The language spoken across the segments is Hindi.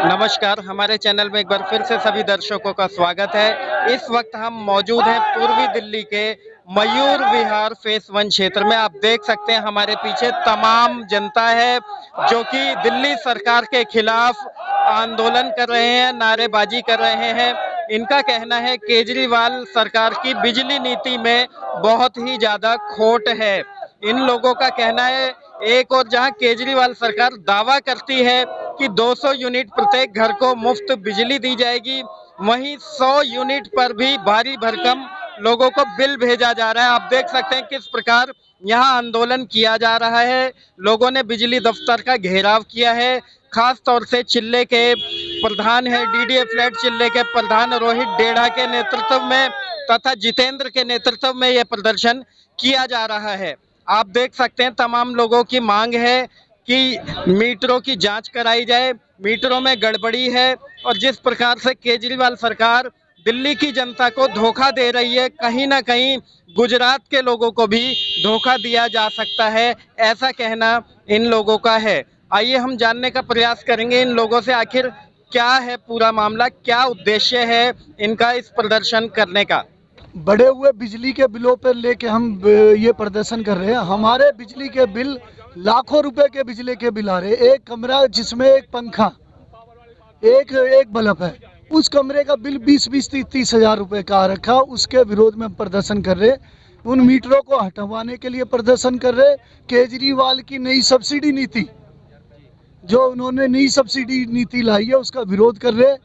नमस्कार, हमारे चैनल में एक बार फिर से सभी दर्शकों का स्वागत है। इस वक्त हम मौजूद हैं पूर्वी दिल्ली के मयूर विहार फेस 1 क्षेत्र में। आप देख सकते हैं हमारे पीछे तमाम जनता है जो कि दिल्ली सरकार के खिलाफ आंदोलन कर रहे हैं, नारेबाजी कर रहे हैं। इनका कहना है केजरीवाल सरकार की बिजली नीति में बहुत ही ज्यादा खोट है। इन लोगों का कहना है एक और जहां केजरीवाल सरकार दावा करती है कि 200 यूनिट प्रत्येक घर को मुफ्त बिजली दी जाएगी, वहीं 100 यूनिट पर भी भारी भरकम लोगों को बिल भेजा जा रहा है। आप देख सकते हैं किस प्रकार यहाँ आंदोलन किया जा रहा है। लोगों ने बिजली दफ्तर का घेराव किया है। खास तौर से चिल्ले के प्रधान है डीडीए फ्लैट चिल्ले के प्रधान रोहित डेढ़ा के नेतृत्व में तथा जितेंद्र के नेतृत्व में यह प्रदर्शन किया जा रहा है। आप देख सकते हैं तमाम लोगों की मांग है कि मीटरों की जांच कराई जाए, मीटरों में गड़बड़ी है और जिस प्रकार से केजरीवाल सरकार दिल्ली की जनता को धोखा दे रही है, कहीं ना कहीं गुजरात के लोगों को भी धोखा दिया जा सकता है, ऐसा कहना इन लोगों का है। आइए हम जानने का प्रयास करेंगे इन लोगों से आखिर क्या है पूरा मामला, क्या उद्देश्य है इनका इस प्रदर्शन करने का। बढ़े हुए बिजली के बिलों पर लेके हम ये प्रदर्शन कर रहे हैं। हमारे बिजली के बिल लाखों रुपए के बिजली के बिल आ रहे हैं। एक कमरा जिसमें एक पंखा एक बल्ब है, उस कमरे का बिल 20-30 हजार रुपए का आ रखा। उसके विरोध में हम प्रदर्शन कर रहे हैं। उन मीटरों को हटवाने के लिए प्रदर्शन कर रहे हैं। केजरीवाल की नई सब्सिडी नीति, जो उन्होंने नई सब्सिडी नीति लाई है, उसका विरोध कर रहे हैं।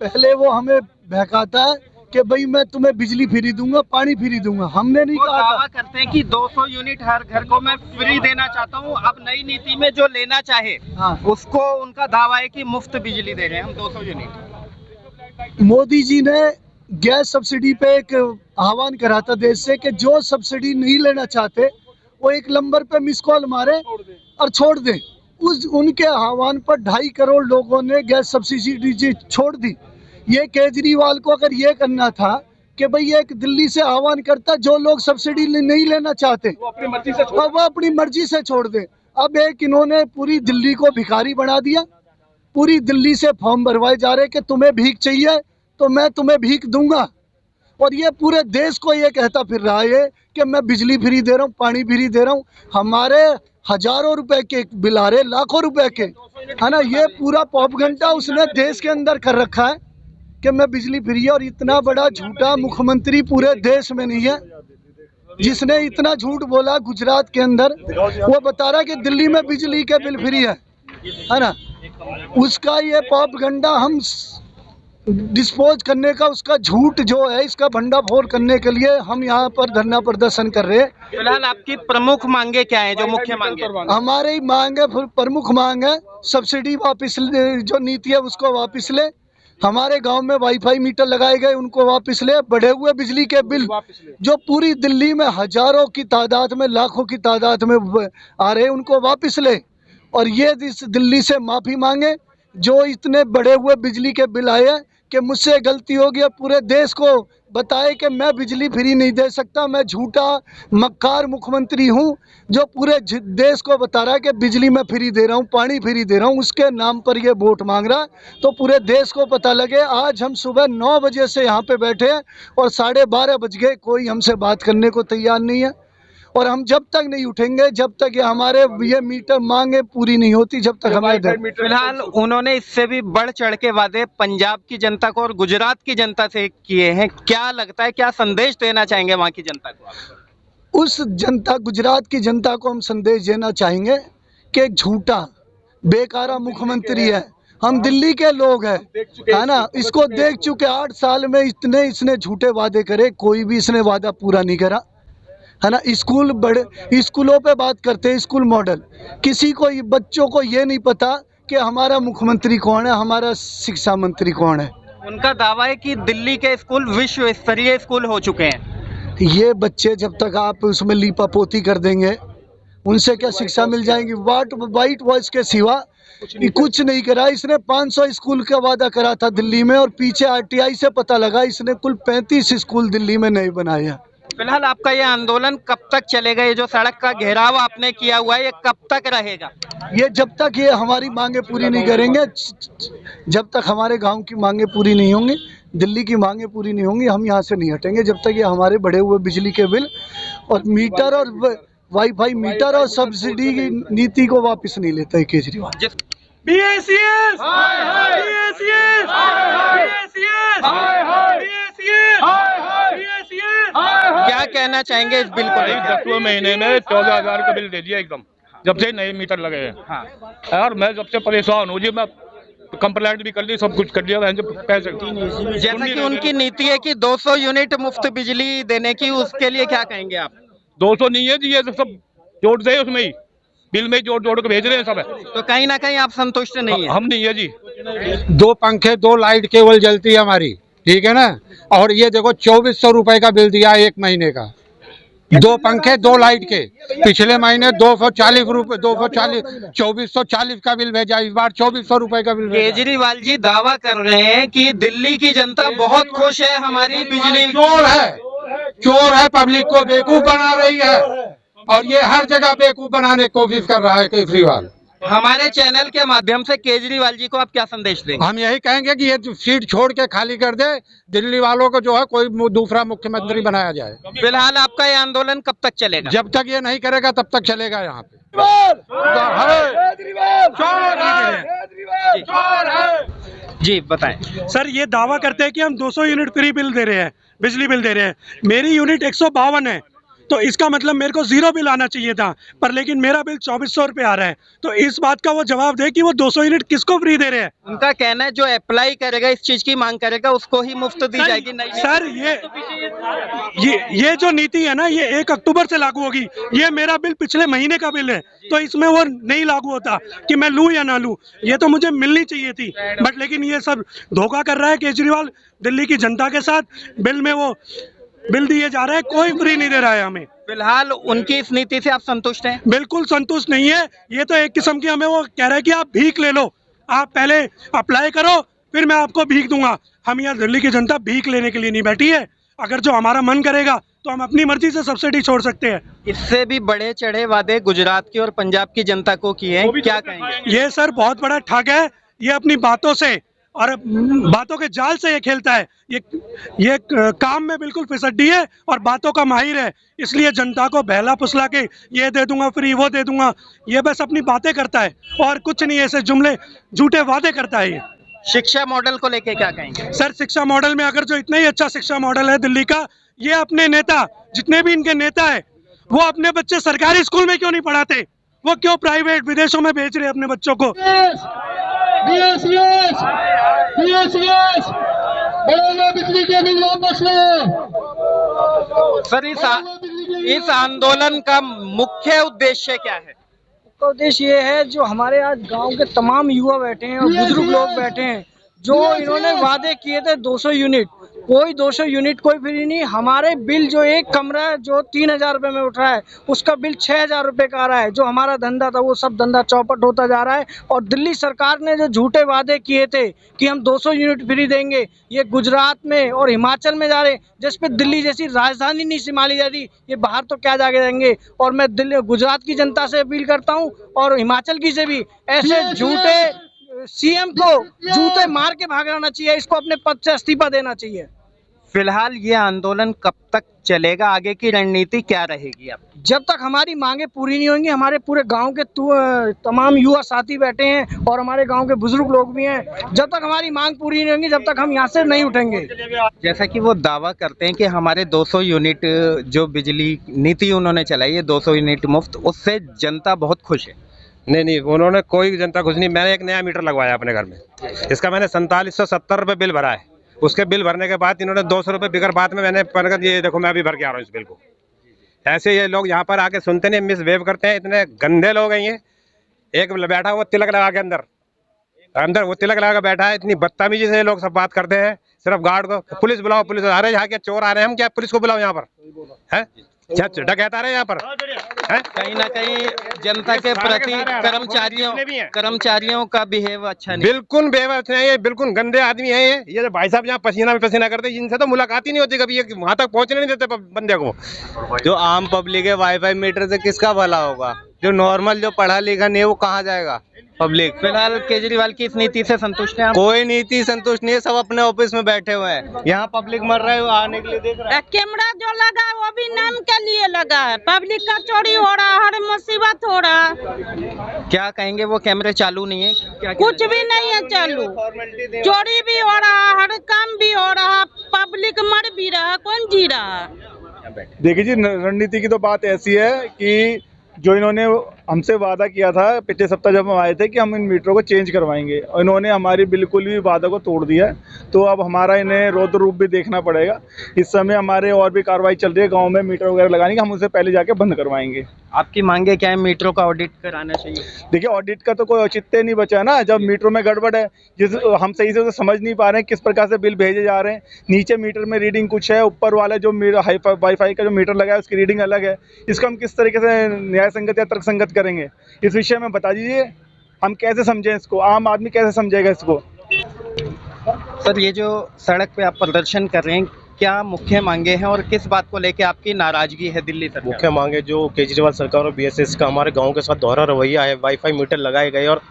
पहले वो हमें बहकाता है कि भाई मैं तुम्हें बिजली फ्री दूंगा, पानी फ्री दूंगा। हमने नहीं कहा। दावा करते हैं कि 200 यूनिट हर घर को मैं फ्री देना चाहता हूं। अब नई नीति में जो लेना चाहे उसको उनका दावा है कि मुफ्त बिजली दे रहे हैं हम 200 यूनिट। मोदी जी ने गैस सब्सिडी पे एक आह्वान करा था देश से कि जो सब्सिडी नहीं लेना चाहते वो एक नंबर पे मिस कॉल मारे और छोड़ दें। उनके आह्वान पर 2.5 करोड़ लोगों ने गैस सब्सिडी छोड़ दी। ये केजरीवाल को अगर ये करना था कि भाई एक दिल्ली से आह्वान करता, जो लोग सब्सिडी नहीं लेना चाहते वो अपनी मर्जी से छोड़ दे। अब एक इन्होंने पूरी दिल्ली को भिखारी बना दिया। पूरी दिल्ली से फॉर्म भरवाए जा रहे कि तुम्हें भीख चाहिए तो मैं तुम्हें भीख दूंगा, और ये पूरे देश को ये कहता फिर रहा है कि मैं बिजली फ्री दे रहा हूँ, पानी फ्री दे रहा हूँ। हमारे हजारों रुपए के बिल आ रहे, लाखों रुपए के, है ना। ये पूरा प्रोपेगेंडा उसने देश के अंदर कर रखा है कि मैं बिजली फ्री है। और इतना बड़ा झूठा मुख्यमंत्री पूरे देश में नहीं है जिसने इतना झूठ बोला गुजरात के अंदर। वो बता रहा है कि दिल्ली में बिजली के बिल फ्री है ना। उसका ये प्रोपेगेंडा हम डिस्पोज करने का, उसका झूठ जो है, इसका भंडाफोड़ करने के लिए हम यहाँ पर धरना प्रदर्शन कर रहे हैं। फिलहाल आपकी प्रमुख मांगे क्या है, जो मुख्य मांगे? हमारी मांग है, प्रमुख मांग है सब्सिडी वापस, जो नीति है उसको वापस ले। हमारे गांव में वाईफाई मीटर लगाए गए, उनको वापस ले। बढ़े हुए बिजली के बिल जो पूरी दिल्ली में हजारों की तादाद में, लाखों की तादाद में आ रहे, उनको वापस ले। और ये इस दिल्ली से माफ़ी मांगे जो इतने बढ़े हुए बिजली के बिल आए हैं कि मुझसे गलती हो गई। पूरे देश को बताए कि मैं बिजली फ्री नहीं दे सकता, मैं झूठा मक्कार मुख्यमंत्री हूं जो पूरे देश को बता रहा है कि बिजली मैं फ्री दे रहा हूं, पानी फ्री दे रहा हूं। उसके नाम पर ये वोट मांग रहा है तो पूरे देश को पता लगे। आज हम सुबह 9 बजे से यहाँ पे बैठे हैं और 12:30 बज गए, कोई हमसे बात करने को तैयार नहीं है। और हम जब तक नहीं उठेंगे, जब तक ये मीटर मांगे पूरी नहीं होती, जब तक हमें। फिलहाल उन्होंने इससे भी बढ़ चढ़ के वादे पंजाब की जनता को और गुजरात की जनता से किए हैं। क्या लगता है, क्या संदेश देना चाहेंगे वहाँ की जनता को? उस जनता, गुजरात की जनता को हम संदेश देना चाहेंगे कि एक झूठा बेकारा मुख्यमंत्री है। हम दिल्ली के लोग हैं, है ना। इसको देख चुके 8 साल में इसने झूठे वादे करे, कोई भी इसने वादा पूरा नहीं करा, है ना। स्कूलों पे बात करते हैं, स्कूल मॉडल। किसी को, बच्चों को ये नहीं पता कि हमारा मुख्यमंत्री कौन है, हमारा शिक्षा मंत्री कौन है। उनका दावा है कि दिल्ली के स्कूल विश्व स्तरीय स्कूल हो चुके हैं। ये बच्चे जब तक आप उसमें लीपापोती कर देंगे, उनसे क्या शिक्षा मिल जाएगी? वाइट वॉइस के सिवा कुछ नहीं करा। इसने 500 स्कूल का वादा करा था दिल्ली में, और पीछे RTI से पता लगा इसने कुल 35 स्कूल दिल्ली में नहीं बनाए हैं। फिलहाल आपका ये आंदोलन कब तक चलेगा? ये जो सड़क का घेराव आपने किया हुआ है, ये कब तक रहेगा? ये जब तक ये हमारी मांगे पूरी नहीं करेंगे, जब तक हमारे गांव की मांगे पूरी नहीं होंगी, दिल्ली की मांगे पूरी नहीं होंगी, हम यहाँ से नहीं हटेंगे जब तक ये हमारे बढ़े हुए बिजली के बिल और मीटर और वाईफाई मीटर और सब्सिडी की नीति को वापस नहीं लेता है केजरीवाल। BACS! BACS! क्या कहना चाहेंगे इस बिल को लेकर? 10वें महीने में 14,000 का बिल दे दिया एकदम, जब से नए मीटर लगे हैं। हाँ। यार मैं जब से परेशान हूँ जी, मैं कंप्लेंट भी कर ली, सब कुछ कर लिया, पैसे जैसा कि उनकी नीति है कि 200 यूनिट मुफ्त बिजली देने की, उसके लिए क्या कहेंगे आप? 200 नहीं है जी, ये तो सब जोड़ से उसमें ही बिल में जोड़ जोड़ के भेज रहे हैं सब है। तो कहीं ना कहीं आप संतुष्ट नहीं है? हम नहीं है जी। 2 पंखे 2 लाइट केवल जलती है हमारी, ठीक है ना। और ये देखो 2400 रुपए का बिल दिया 1 महीने का, 2 पंखे 2 लाइट के। पिछले महीने 240 रुपए 240 2440 का बिल भेजा, इस बार 2400 रुपए का बिल भेजा। केजरीवाल जी दावा कर रहे हैं कि दिल्ली की जनता बहुत खुश है हमारी बिजली। चोर है, पब्लिक को बेवकूफ बना रही है और ये हर जगह बेवकूफ बनाने की कोशिश कर रहा है केजरीवाल। हमारे चैनल के माध्यम से केजरीवाल जी को आप क्या संदेश देंगे? हम यही कहेंगे कि ये सीट छोड़ के खाली कर दे, दिल्ली वालों को जो है कोई दूसरा मुख्यमंत्री बनाया जाए। फिलहाल आपका ये आंदोलन कब तक चलेगा? जब तक ये नहीं करेगा तब तक चलेगा यहाँ पे। जी बताएं। सर ये दावा करते हैं कि हम 200 यूनिट फ्री बिल दे रहे हैं, बिजली बिल दे रहे हैं। मेरी यूनिट 152 है, तो इसका मतलब मेरे को 0 बिल आना चाहिए था, पर लेकिन मेरा बिल 2400 रुपये आ रहा है। तो इस बात का वो जवाब दे कि वो 200 यूनिट किसको फ्री दे रहे हैं। उनका कहना है जो अप्लाई करेगा, इस चीज की मांग करेगा, उसको ही मुफ्त दी जाएगी। नहीं सर ये जो नीति है ना, ये 1 अक्टूबर से लागू होगी। ये मेरा बिल पिछले महीने का बिल है, तो इसमें वो नहीं लागू होता कि मैं लूँ या ना लूँ। ये तो मुझे मिलनी चाहिए थी, बट लेकिन ये सब धोखा कर रहा है केजरीवाल दिल्ली की जनता के साथ। बिल में वो बिल दिए जा रहे हैं, कोई फ्री नहीं दे रहा है हमें। फिलहाल उनकी इस नीति से आप संतुष्ट हैं? बिल्कुल संतुष्ट नहीं है। ये तो एक किस्म की हमें वो कह रहा है कि आप भीख ले लो, आप पहले अप्लाई करो फिर मैं आपको भीख दूंगा। हम यहाँ दिल्ली की जनता भीख लेने के लिए नहीं बैठी है। अगर जो हमारा मन करेगा तो हम अपनी मर्जी से सब्सिडी छोड़ सकते हैं। इससे भी बड़े चढ़े वादे गुजरात की और पंजाब की जनता को किए हैं, क्या कहेंगे? ये सर बहुत बड़ा ठग है। ये अपनी बातों से और बातों के जाल से ये खेलता है। ये काम में बिल्कुल फिसड्डी है और बातों का माहिर है। इसलिए जनता को बहला फुसला के ये दे दूंगा फ्री, वो दे दूंगा, ये बस अपनी बातें करता है और कुछ नहीं। ऐसे जुमले झूठे वादे करता है ये। शिक्षा मॉडल को लेके क्या कहेंगे? सर शिक्षा मॉडल में अगर जो इतना ही अच्छा शिक्षा मॉडल है दिल्ली का, ये अपने नेता जितने भी इनके नेता है वो अपने बच्चे सरकारी स्कूल में क्यों नहीं पढ़ाते? वो क्यों प्राइवेट विदेशों में भेज रहे हैं अपने बच्चों को? बिजली के बिल वापस सर इस आंदोलन का मुख्य उद्देश्य क्या है? का उद्देश्य ये है, जो हमारे आज गांव के तमाम युवा बैठे हैं और बुजुर्ग लोग बैठे हैं, जो इन्होंने वादे किए थे 200 यूनिट, कोई 200 यूनिट कोई फ्री नहीं। हमारे बिल जो एक कमरा है जो 3000 रुपये में उठ रहा है, उसका बिल 6000 रुपये का आ रहा है। जो हमारा धंधा था वो सब धंधा चौपट होता जा रहा है। और दिल्ली सरकार ने जो झूठे वादे किए थे कि हम 200 यूनिट फ्री देंगे, ये गुजरात में और हिमाचल में जा रहे, जिस पे दिल्ली जैसी राजधानी नहीं संभाली जा रही, ये बाहर तो क्या जाके देंगे। और मैं दिल्ली गुजरात की जनता से अपील करता हूँ और हिमाचल की से भी, ऐसे झूठे सीएम को जूते मार के भागना चाहिए, इसको अपने पद से इस्तीफा देना चाहिए। फिलहाल ये आंदोलन कब तक चलेगा? आगे की रणनीति क्या रहेगी आप? जब तक हमारी मांगे पूरी नहीं होंगी। हमारे पूरे गांव के तमाम युवा साथी बैठे हैं और हमारे गांव के बुजुर्ग लोग भी हैं। जब तक हमारी मांग पूरी नहीं होंगी, जब तक हम यहाँ से नहीं उठेंगे। जैसा कि वो दावा करते हैं कि हमारे 200 यूनिट जो बिजली नीति उन्होंने चलाई है, 200 यूनिट मुफ्त, उससे जनता बहुत खुश है। नहीं, उन्होंने कोई जनता कुछ नहीं। मैंने एक नया मीटर लगवाया अपने घर में, इसका मैंने 4770 रुपये बिल भरा है। उसके बिल भरने के बाद इन्होंने 200 रुपये बिगर बात में मैंने ये देखो मैं अभी भर के आ रहा हूँ इस बिल को। ऐसे ये लोग यहाँ पर आके सुनते नहीं, मिसबिहेव करते हैं। इतने गंदे लोग हैं ये। एक बैठा हुआ तिलक लगा के अंदर वो तिलक लगा के बैठा है। इतनी बदतमीजी से ये लोग सब बात करते हैं। सिर्फ गार्ड को पुलिस बुलाओ, पुलिस अरे यहाँ के चोर आ रहे हैं, हम क्या पुलिस को बुलाओ यहाँ पर है? क्या चड्डा कहता रहे यहाँ पर हैं? कहीं ना कहीं जनता के प्रति कर्मचारियों का बिहेव अच्छा नहीं। बिल्कुल बेवकूफ है ये, बिल्कुल गंदे आदमी है ये जो भाई साहब यहाँ पसीना में पसीना करते हैं, इनसे तो मुलाकात ही नहीं होती कभी, ये वहां तक पहुंचने नहीं देते बंदे को। जो आम पब्लिक है वाईफाई मीटर से किसका भला होगा? जो नॉर्मल जो पढ़ा लिखा नहीं है वो कहाँ जाएगा? पब्लिक। फिलहाल केजरीवाल की इस नीति से संतुष्ट हैं आप? कोई नीति संतुष्ट नहीं है, सब अपने ऑफिस में बैठे हुए हैं। यहाँ पब्लिक मर रहा है, वो आने के लिए देख रहा है। कैमरा जो लगा है वो भी नाम के लिए लगा है, पब्लिक का चोरी हो रहा है, हर मुसीबत हो रहा है। क्या कहेंगे, वो कैमरे चालू नहीं है? क्या कुछ भी नहीं है चालू, चोरी भी हो रहा है, हर काम भी हो रहा है, पब्लिक मर भी रहा है, कौन जी रहा है? देखिए जी, रणनीति की तो बात ऐसी है कि जो इन्होंने हमसे वादा किया था पिछले सप्ताह जब हम आए थे कि हम इन मीटरों को चेंज करवाएंगे, और इन्होंने हमारी बिल्कुल भी वादा को तोड़ दिया है। तो अब हमारा इन्हें रौद्र रूप भी देखना पड़ेगा। इस समय हमारे और भी कार्रवाई चल रही है गांव में मीटर वगैरह लगाने की, हम उनसे पहले जाके बंद करवाएंगे। आपकी मांगे क्या है? मीटरों का ऑडिट कराना चाहिए। देखिए, ऑडिट का तो कोई औचित्य नहीं बचा ना, जब मीटरों में गड़बड़ है, जिस हम सही से उसे समझ नहीं पा रहे हैं किस प्रकार से बिल भेजे जा रहे हैं। नीचे मीटर में रीडिंग कुछ है, ऊपर वाला जो वाईफाई का जो मीटर लगा है उसकी रीडिंग अलग है। इसको हम किस तरीके से न्याय संगत या तर्क संगत करेंगे, इस विषय में बता दीजिए। हम कैसे समझें इसको, आम आदमी कैसे समझेगा इसको? सर, ये जो सड़क पे आप प्रदर्शन कर रहे हैं, क्या मुख्य मांगे हैं और किस बात को लेके आपकी नाराजगी है दिल्ली सरकार? मुख्य मांगे जो केजरीवाल सरकार और बीएसएस का हमारे गांव के साथ दोहरा रवैया है, वाईफाई मीटर लगाए गए और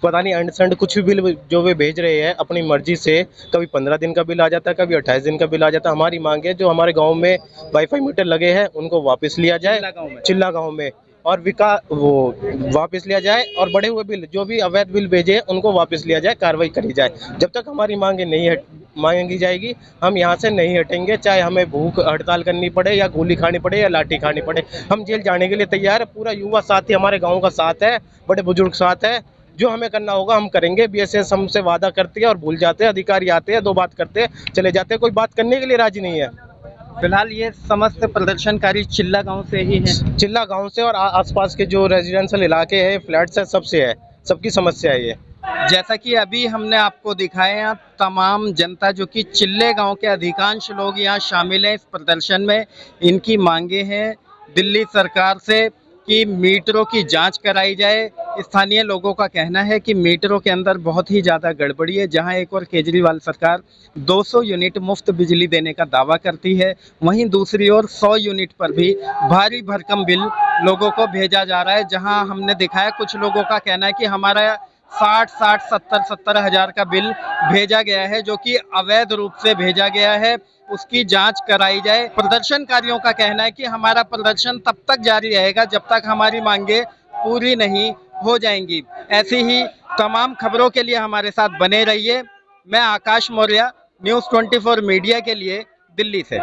पता नहीं अंड संड कुछ भी बिल जो वे भेज रहे हैं अपनी मर्जी से, कभी 15 दिन का बिल आ जाता है, कभी 28 दिन का बिल आ जाता है। हमारी मांग है जो हमारे गांव में वाईफाई मीटर लगे हैं उनको वापस लिया जाए, चिल्ला गाँव में, और वो वापस लिया जाए, और बड़े हुए बिल जो भी अवैध बिल भेजे हैं उनको वापस लिया जाए, कार्रवाई करी जाए। जब तक हमारी मांगे नहीं मांगी जाएगी हम यहाँ से नहीं हटेंगे, चाहे हमें भूख हड़ताल करनी पड़े या गोली खानी पड़े या लाठी खानी पड़े, हम जेल जाने के लिए तैयार है। पूरा युवा साथी हमारे गाँव का साथ है, बड़े बुजुर्ग साथ है, जो हमें करना होगा हम करेंगे। बीएसएस हमसे वादा करती है और भूल जाते हैं, अधिकारी आते हैं, 2 बात करते हैं चले जाते हैं, कोई बात करने के लिए राजी नहीं है। फिलहाल ये समस्त प्रदर्शनकारी चिल्ला गांव से ही हैं। चिल्ला गांव से और आसपास के जो रेजिडेंशियल इलाके हैं, फ्लैट्स है, सबसे है, सबकी समस्या है ये। जैसा कि अभी हमने आपको दिखाया है, तमाम जनता जो कि चिल्ले गांव के अधिकांश लोग यहाँ शामिल हैं इस प्रदर्शन में। इनकी मांगे हैं दिल्ली सरकार से कि मीटरों की जांच कराई जाए। स्थानीय लोगों का कहना है कि मीटरों के अंदर बहुत ही ज़्यादा गड़बड़ी है। जहां एक और केजरीवाल सरकार 200 यूनिट मुफ्त बिजली देने का दावा करती है, वहीं दूसरी ओर 100 यूनिट पर भी भारी भरकम बिल लोगों को भेजा जा रहा है। जहां हमने दिखाया, कुछ लोगों का कहना है कि हमारा 60 हज़ार का बिल भेजा गया है, जो कि अवैध रूप से भेजा गया है, उसकी जांच कराई जाए। प्रदर्शनकारियों का कहना है कि हमारा प्रदर्शन तब तक जारी रहेगा जब तक हमारी मांगे पूरी नहीं हो जाएंगी। ऐसी ही तमाम खबरों के लिए हमारे साथ बने रहिए। मैं आकाश मौर्य, न्यूज़ 24 मीडिया के लिए दिल्ली से।